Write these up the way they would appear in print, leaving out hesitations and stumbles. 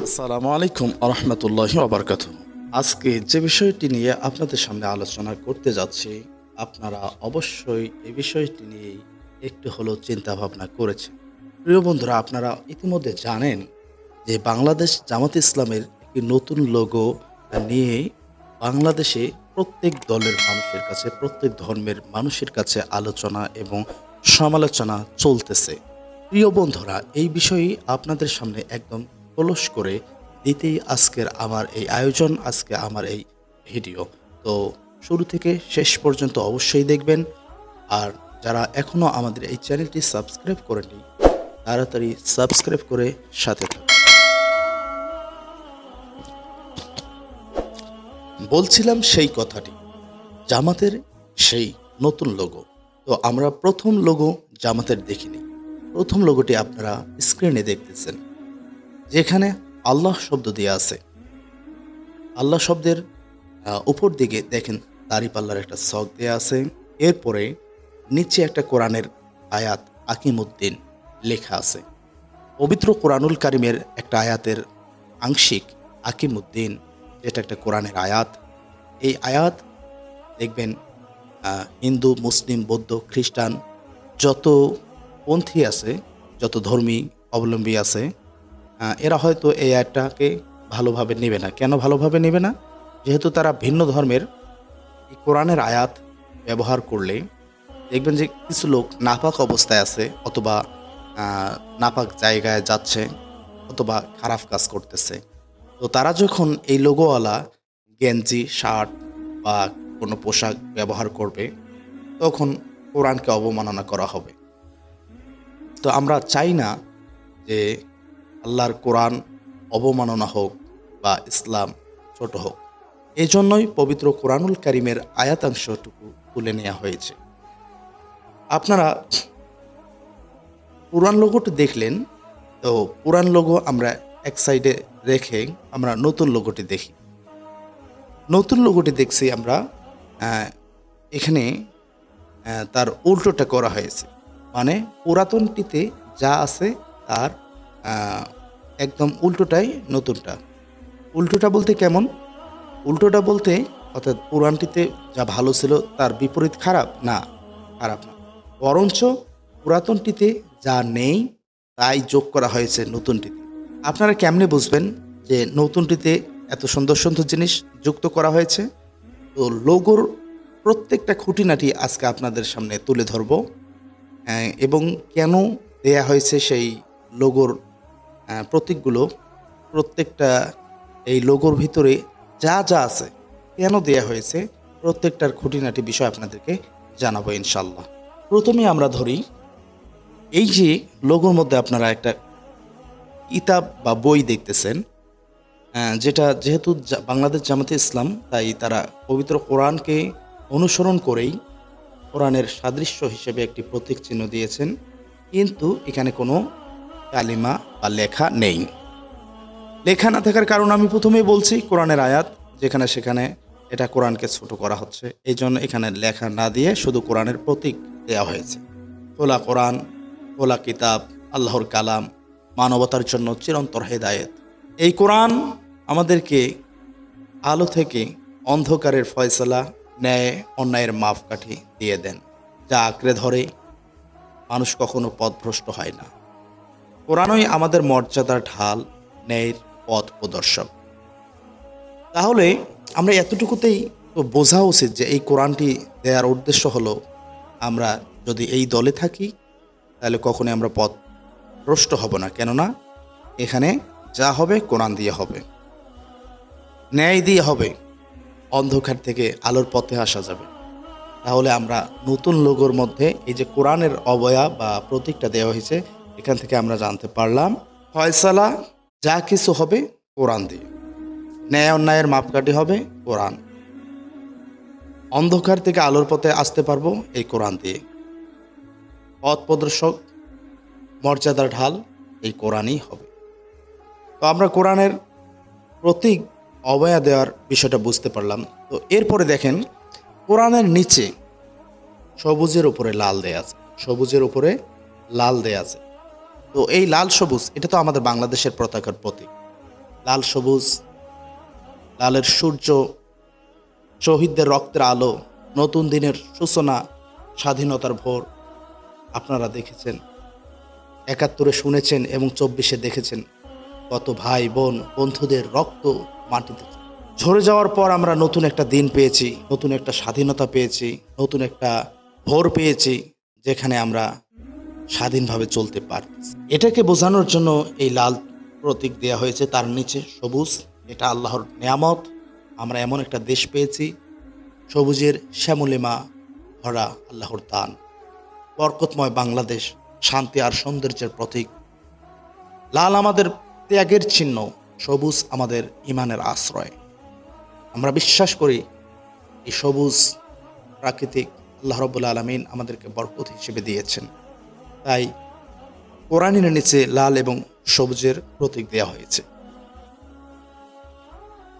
আসসালামু আলাইকুম আরহামতুল্লাহি ওয়াবারাকাতুহু। আজকে যে বিষয়টি নিয়ে আপনাদের সামনে আলোচনা করতে যাচ্ছি, আপনারা অবশ্যই এই বিষয়টি নিয়েই একটু হলেও চিন্তা ভাবনা করেছেন। প্রিয় বন্ধুরা, আপনারা ইতিমধ্যে জানেন যে বাংলাদেশ জামাত ইসলামের একটি নতুন লোগো নিয়ে বাংলাদেশে প্রত্যেক দলের মানুষের কাছে, প্রত্যেক ধর্মের মানুষের কাছে আলোচনা এবং সমালোচনা চলতেছে। প্রিয় বন্ধুরা, এই বিষয়ে আপনাদের সামনে একদম খোলস করে দিতেই আজকের আমার এই আয়োজন, আজকে আমার এই ভিডিও। তো শুরু থেকে শেষ পর্যন্ত অবশ্যই দেখবেন। আর যারা এখনও আমাদের এই চ্যানেলটি সাবস্ক্রাইব করেনি, তাড়াতাড়ি সাবস্ক্রাইব করে সাথে থাকুন। বলছিলাম সেই কথাটি, জামাতের সেই নতুন লোগো। তো আমরা প্রথম লোগো জামাতের দেখিনি। প্রথম লোগোটি আপনারা স্ক্রিনে দেখতেছেন, যেখানে আল্লাহ শব্দ দেওয়া আছে। আল্লাহ শব্দের উপর দিকে দেখেন দাঁড়িপাল্লার একটা ছক দেওয়া আছে। এরপরে নিচে একটা কোরআনের আয়াত আকিমুদ্দিন লেখা আছে। পবিত্র কোরআনুল কারিমের একটা আয়াতের আংশিক আকিমুদ্দিন, যেটা একটা কোরআনের আয়াত। এই আয়াত দেখবেন হিন্দু, মুসলিম, বৌদ্ধ, খ্রিস্টান যত পন্থী আছে, যত ধর্মী অবলম্বী আছে, এরা হয়তো এই আয়াতটাকে ভালোভাবে নেবে না। কেন ভালোভাবে নেবে না? যেহেতু তারা ভিন্ন ধর্মের এই কোরআনের আয়াত ব্যবহার করলে দেখবেন যে কিছু লোক নাপাক অবস্থায় আছে, অথবা নাপাক জায়গায় যাচ্ছে, অথবা খারাপ কাজ করতেছে। তো তারা যখন এই লোগোওয়ালা গেঞ্জি, শার্ট বা কোনো পোশাক ব্যবহার করবে, তখন কোরআনকে অবমাননা করা হবে। তো আমরা চাই না যে আল্লাহর কোরআন অবমাননা হোক বা ইসলাম ছোট হোক। এই জন্যই পবিত্র কোরআনুল কারিমের আয়াতাংশটুকু তুলে নেওয়া হয়েছে। আপনারা পুরান লোগোটি দেখলেন, তো পুরান লোগো আমরা এক সাইডে রেখে আমরা নতুন লোগোটি দেখি। নতুন লোগোটি দেখছি আমরা, এখানে তার উল্টোটা করা হয়েছে। মানে পুরাতনটিতে যা আছে তার একদম উল্টোটাই নতুনটা। উল্টোটা বলতে কেমন? উল্টোটা বলতে অর্থাৎ পুরানটিতে যা ভালো ছিল তার বিপরীত খারাপ না, খারাপ না, বরঞ্চ পুরাতনটিতে যা নেই তাই যোগ করা হয়েছে নতুনটিতে। আপনারা কেমনে বুঝবেন যে নতুনটিতে এত সুন্দর সুন্দর জিনিস যুক্ত করা হয়েছে? তো লোগোর প্রত্যেকটা খুঁটিনাটি আজকে আপনাদের সামনে তুলে ধরব, এবং কেন দেয়া হয়েছে সেই লোগোর প্রতীকগুলো, প্রত্যেকটা এই লোগোর ভিতরে যা যা আছে, কেন দেয়া হয়েছে, প্রত্যেকটার খুঁটিনাটি বিষয় আপনাদেরকে জানাবো ইনশাল্লাহ। প্রথমে আমরা ধরি, এই যে লোগোর মধ্যে আপনারা একটা কিতাব বা বই দেখতেছেন, যেটা যেহেতু বাংলাদেশ জামাতে ইসলাম, তাই তারা পবিত্র কোরআনকে অনুসরণ করেই কোরআনের সাদৃশ্য হিসেবে একটি প্রতীক চিহ্ন দিয়েছেন, কিন্তু এখানে কোনো কালিমা বা লেখা নেই। লেখা না থাকার কারণ আমি প্রথমেই বলছি, কোরআনের আয়াত যেখানে সেখানে এটা কোরআনকে ছোট করা হচ্ছে, এই জন্য এখানে লেখা না দিয়ে শুধু কোরআনের প্রতীক দেওয়া হয়েছে। খোলা কোরআন, খোলা কিতাব, আল্লাহর কালাম, মানবতার জন্য চিরন্তর হেদায়েত। এই কোরআন আমাদেরকে আলো থেকে অন্ধকারের ফয়সালা, ন্যায় অন্যায়ের মাপকাঠি দিয়ে দেন। যা আঁকড়ে ধরে মানুষ কখনো পথভ্রষ্ট হয় না। কোরআনই আমাদের মর্যাদার ঢাল, ন্যায়ের পথ প্রদর্শক। তাহলে আমরা এতটুকুতেই তো বোঝা উচিত যে এই কোরআনটি দেওয়ার উদ্দেশ্য হলো, আমরা যদি এই দলে থাকি তাহলে কখনোই আমরা পথভ্রষ্ট হব না। কেননা এখানে যা হবে কোরআন দিয়ে হবে, ন্যায় দিয়ে হবে, অন্ধকার থেকে আলোর পথে আসা যাবে। তাহলে আমরা নতুন লোগোর মধ্যে এই যে কোরআনের অবয়া বা প্রতীকটা দেওয়া হয়েছে, এখান থেকে আমরা জানতে পারলাম ফয়সালা যা কিছু হবে কোরআন দিয়ে, ন্যায় অন্যায়ের মাপকাঠি হবে কোরআন, অন্ধকার থেকে আলোর পথে আসতে পারবো এই কোরআন দিয়ে, পথ প্রদর্শক, মর্যাদার ঢাল এই কোরআনই হবে। তো আমরা কোরআনের প্রতীক অবয়া দেওয়ার বিষয়টা বুঝতে পারলাম। তো এরপরে দেখেন, কোরআনের নিচে সবুজের উপরে লাল দেয়া আছে, সবুজের উপরে লাল দেয়া আছে। তো এই লাল সবুজ এটা তো আমাদের বাংলাদেশের পতাকার প্রতীক। লাল সবুজ, লালের সূর্য, শহীদদের রক্তের আলো, নতুন দিনের সূচনা, স্বাধীনতার ভোর। আপনারা দেখেছেন, ৭১-এ শুনেছেন এবং ২৪-এ দেখেছেন কত ভাই বোন বন্ধুদের রক্ত মাটিতে ঝরে যাওয়ার পর আমরা নতুন একটা দিন পেয়েছি, নতুন একটা স্বাধীনতা পেয়েছি, নতুন একটা ভোর পেয়েছি, যেখানে আমরা স্বাধীনভাবে চলতে পারতেছি। এটাকে বোঝানোর জন্য এই লাল প্রতীক দেওয়া হয়েছে, তার নিচে সবুজ। এটা আল্লাহর নেয়ামত। আমরা এমন একটা দেশ পেয়েছি, সবুজের শ্যামলিমা ভরা আল্লাহর দান, বরকতময় বাংলাদেশ, শান্তি আর সৌন্দর্যের প্রতীক। লাল আমাদের ত্যাগের চিহ্ন, সবুজ আমাদের ইমানের আশ্রয়। আমরা বিশ্বাস করি এই সবুজ প্রাকৃতিক আল্লাহ রাব্বুল আলামিন আমাদেরকে বরকত হিসেবে দিয়েছেন, তাই কোরআনের নিচে লাল এবং সবুজের প্রতীক দেওয়া হয়েছে।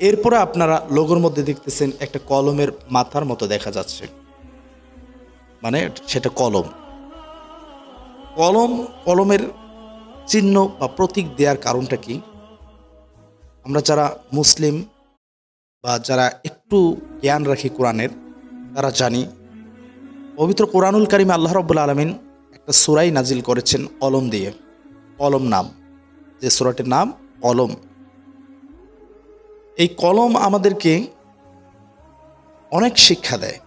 এরপরে আপনারা লোগোর মধ্যে দেখতেছেন একটা কলমের মাথার মতো দেখা যাচ্ছে, মানে সেটা কলম। কলমের চিহ্ন বা প্রতীক দেওয়ার কারণটা কি? আমরা যারা মুসলিম বা যারা একটু জ্ঞান রাখি কোরআনের, তারা জানি পবিত্র কোরআনুল কারিমে আল্লাহ রাব্বুল আলামিন একটা সূরাই নাজিল করেছেন কলম দিয়ে। কলম নাম, যে সূরাটির নাম কলম। এই কলম আমাদেরকে অনেক শিক্ষা দেয়।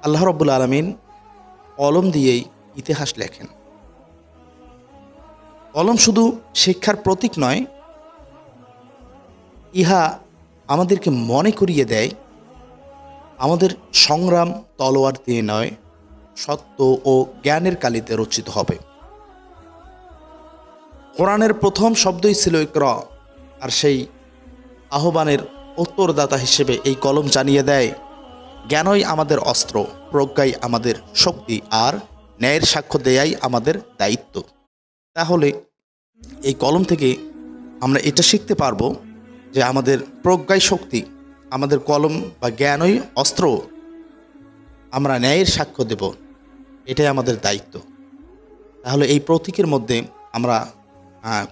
আল্লাহ রাব্বুল আলামিন কলম দিয়েই ইতিহাস লেখেন। কলম শুধু শিক্ষার প্রতীক নয়, ইহা আমাদেরকে মনে করিয়ে দেয় আমাদের সংগ্রাম তলোয়ার দিয়ে নয়, সত্য ও জ্ঞানের কালিতে রচিত হবে। কোরআনের প্রথম শব্দই ছিল ইকরা, আর সেই আহ্বানের উত্তরদাতা হিসেবে এই কলম জানিয়ে দেয় জ্ঞানই আমাদের অস্ত্র, প্রজ্ঞাই আমাদের শক্তি, আর ন্যায়ের সাক্ষ্য দেয়াই আমাদের দায়িত্ব। তাহলে এই কলম থেকে আমরা এটা শিখতে পারবো যে আমাদের প্রজ্ঞাই শক্তি, আমাদের কলম বা জ্ঞানই অস্ত্র, আমরা ন্যায়ের সাক্ষ্য দেব, এটাই আমাদের দায়িত্ব। তাহলে এই প্রতীকের মধ্যে আমরা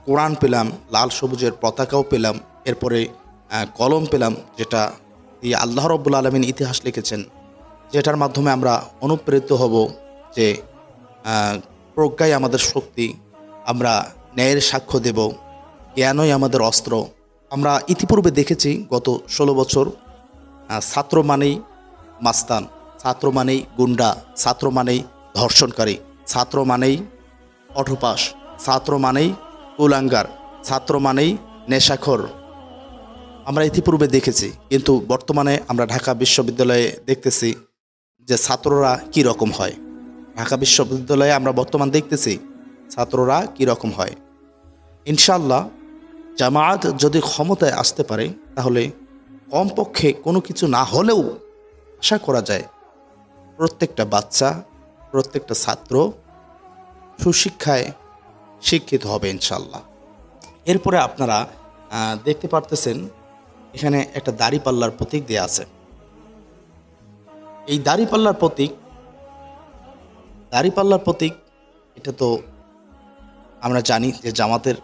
কোরআন পেলাম, লাল সবুজের পতাকাও পেলাম, এরপরে কলম পেলাম, যেটা দিয়ে আল্লাহ রাব্বুল আলামিন ইতিহাস লিখেছেন, যেটার মাধ্যমে আমরা অনুপ্রেরিত হব যে প্রজ্ঞাই আমাদের শক্তি, আমরা ন্যায়ের সাক্ষ্য দেব, জ্ঞানই আমাদের অস্ত্র। আমরা ইতিপূর্বে দেখেছি গত 16 বছর ছাত্র মানেই মাস্তান, ছাত্র মানেই গুন্ডা, ছাত্র মানেই ধর্ষণকারী, ছাত্র মানেই অঠোপাস, ছাত্র মানেই কুলাঙ্গার, ছাত্র মানেই নেশাখোর। আমরা ইতিপূর্বে দেখেছি, কিন্তু বর্তমানে আমরা ঢাকা বিশ্ববিদ্যালয়ে দেখতেছি যে ছাত্ররা কি রকম হয়। ঢাকা বিশ্ববিদ্যালয়ে আমরা বর্তমান দেখতেছি ছাত্ররা কি রকম হয়। ইনশাআল্লাহ জামায়াত যদি ক্ষমতায় আসতে পারে, তাহলে কমপক্ষে কোনো কিছু না হলেও আশা করা যায় প্রত্যেকটা বাচ্চা, প্রত্যেকটা ছাত্র সুশিক্ষায় শিক্ষিত হবে ইনশাআল্লাহ। এরপরে আপনারা দেখতে পারতেছেন এখানে একটা দাড়িপাল্লার প্রতীক দেয়া আছে। এই দাড়িপাল্লার প্রতীক এটা তো আমরা জানি যে জামাতের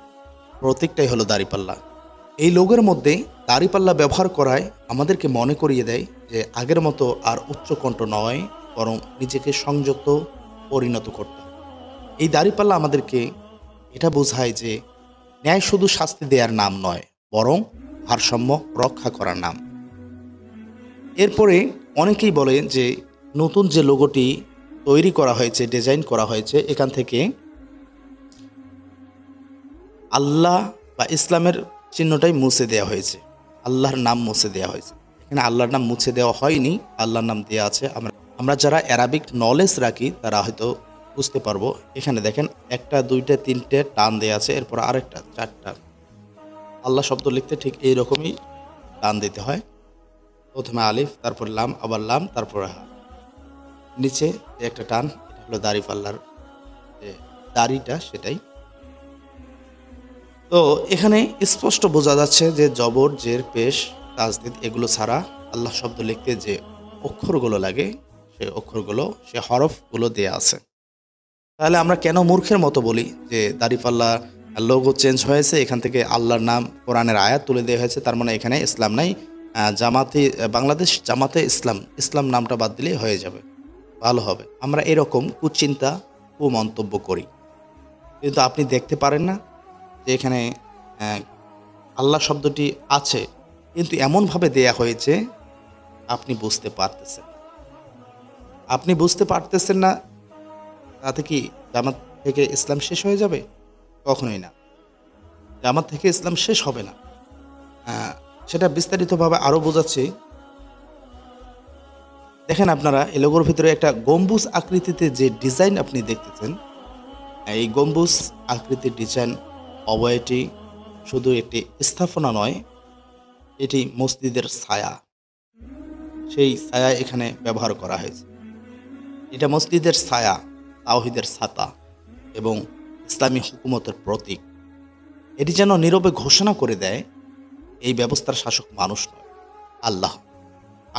প্রতীকটাই হলো দাড়িপাল্লা। এই লোগোর মধ্যে দাড়িপাল্লা ব্যবহার করায় আমাদেরকে মনে করিয়ে দেয় যে আগের মতো আর উচ্চকণ্ঠ নয়, বরং নিজেকে সংযত পরিণত করতে হবে। এই দাড়িপাল্লা আমাদেরকে এটা বোঝায় যে ন্যায় শুধু শাস্তি দেওয়ার নাম নয়, বরং ভারসাম্য রক্ষা করার নাম। এরপরে অনেকেই বলে যে নতুন যে লোগোটি তৈরি করা হয়েছে, ডিজাইন করা হয়েছে, এখান থেকে আল্লাহ বা ইসলামের চিহ্নটাই মুছে দেওয়া হয়েছে, আল্লাহর নাম মুছে দেওয়া হয়েছে। এখানে আল্লাহর নাম মুছে দেওয়া হয়নি, আল্লাহর নাম দেওয়া আছে। আমরা যারা অ্যারাবিক নলেজ রাখি তারা হয়তো বুঝতে পারবো। এখানে দেখেন 1, 2, 3 টান দেওয়া আছে, এরপর আরেকটা 4টা। আল্লাহ শব্দ লিখতে ঠিক এইরকমই টান দিতে হয়। প্রথমে আলিফ, তারপর লাম, আবার লাম, তারপর হা, নিচে একটা টান। এটা হলো দাড়িপাল্লার যে দাড়িটা, সেটাই। তো এখানে স্পষ্ট বোঝা যাচ্ছে যে জবর, জের, পেশ, তাজদিদ এগুলো ছাড়া আল্লাহ শব্দ লিখতে যে অক্ষরগুলো লাগে, সে অক্ষরগুলো, সে হরফগুলো দেয়া আছে। তাহলে আমরা কেন মূর্খের মতো বলি যে দাড়িপাল্লা লোগো চেঞ্জ হয়েছে, এখান থেকে আল্লাহর নাম কোরআনের আয়াত তুলে দেওয়া হয়েছে, তার মানে এখানে ইসলাম নাই, জামাতে বাংলাদেশ জামাতে ইসলাম নামটা বাদ দিলেই হয়ে যাবে, ভালো হবে। আমরা এরকম কুচিন্তা কুমন্তব্য করি, কিন্তু আপনি দেখতে পারেন না যে এখানে আল্লাহ শব্দটি আছে, কিন্তু এমনভাবে দেয়া হয়েছে আপনি বুঝতে পারতেছেন না। তাতে কি জামাত থেকে ইসলাম শেষ হয়ে যাবে? কখনোই না, জামাত থেকে ইসলাম শেষ হবে না। সেটা বিস্তারিতভাবে আরও বোঝাচ্ছি। দেখেন আপনারা এই লোগোর ভিতরে একটা গম্বুজ আকৃতিতে যে ডিজাইন আপনি দেখতেছেন, এই গম্বুজ আকৃতির ডিজাইন অবয়টি শুধু একটি স্থাপনা নয়, এটি মসজিদের ছায়া। সেই ছায়া এখানে ব্যবহার করা হয়েছে। এটা মসজিদের ছায়া, তাওহীদের ছাতা এবং ইসলামী হুকুমতের প্রতীক। এটি যেন নীরবে ঘোষণা করে দেয় এই ব্যবস্থার শাসক মানুষ নয়, আল্লাহ।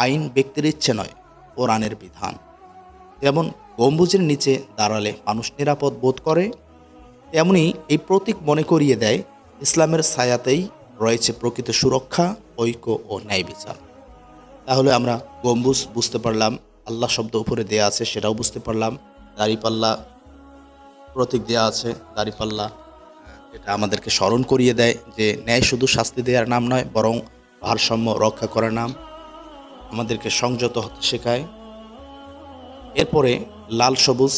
আইন ব্যক্তির ইচ্ছে নয়, কোরআনের বিধান। যেমন গম্বুজের নিচে দাঁড়ালে মানুষ নিরাপদ বোধ করে, তেমনি এই প্রতীক মনে করিয়ে দেয় ইসলামের ছায়াতেই রয়েছে প্রকৃত সুরক্ষা, ঐক্য ও ন্যায় বিচার। তাহলে আমরা গম্বুজ বুঝতে পারলাম, আল্লাহ শব্দ উপরে দেয়া আছে সেটাও বুঝতে পারলাম, দাড়িপাল্লা প্রতীক দেয়া আছে, দাড়িপাল্লা এটা আমাদেরকে স্মরণ করিয়ে দেয় যে ন্যায় শুধু শাস্তি দেওয়ার নাম নয়, বরং ভারসাম্য রক্ষা করার নাম, আমাদেরকে সংযত হতে শেখায়। এরপরে লাল সবুজ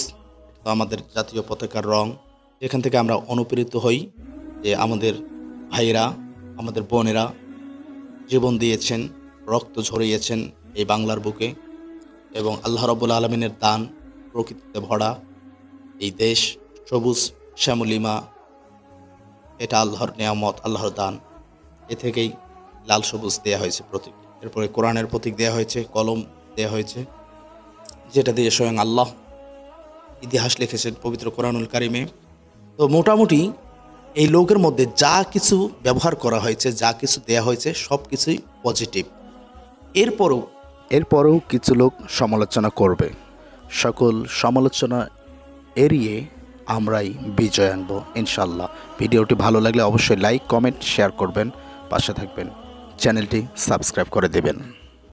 তো আমাদের জাতীয় পতাকার রং, যেখান থেকে আমরা অনুপ্রেরিত হই যে আমাদের ভাইয়েরা, আমাদের বোনেরা জীবন দিয়েছেন, রক্ত ঝরিয়েছেন এই বাংলার বুকে, এবং আল্লাহ রাব্বুল আলামিনের দান, প্রকৃতিতে ভরা এই দেশ, সবুজ শ্যামলিমা, এটা আল্লাহর নিয়ামত, আল্লাহর দান। এ থেকেই লাল সবুজ দেয়া হয়েছে প্রতীক। এরপরে কোরআনের প্রতীক দেয়া হয়েছে, কলম দেয়া হয়েছে, যেটা দিয়ে স্বয়ং আল্লাহ ইতিহাস লিখেছেন পবিত্র কোরআনুল কারিমে। তো মোটামুটি এই লোকের মধ্যে যা কিছু ব্যবহার করা হয়েছে, যা কিছু দেয়া হয়েছে, সব কিছুই পজিটিভ। এরপরেও কিছু লোক সমালোচনা করবে। সকল সমালোচনা এড়িয়ে আমরাই বিজয় আনবো ইনশাল্লাহ। ভিডিওটি ভালো লাগলে অবশ্যই লাইক, কমেন্ট, শেয়ার করবেন, পাশে থাকবেন, চ্যানেলটি সাবস্ক্রাইব করে দেবেন।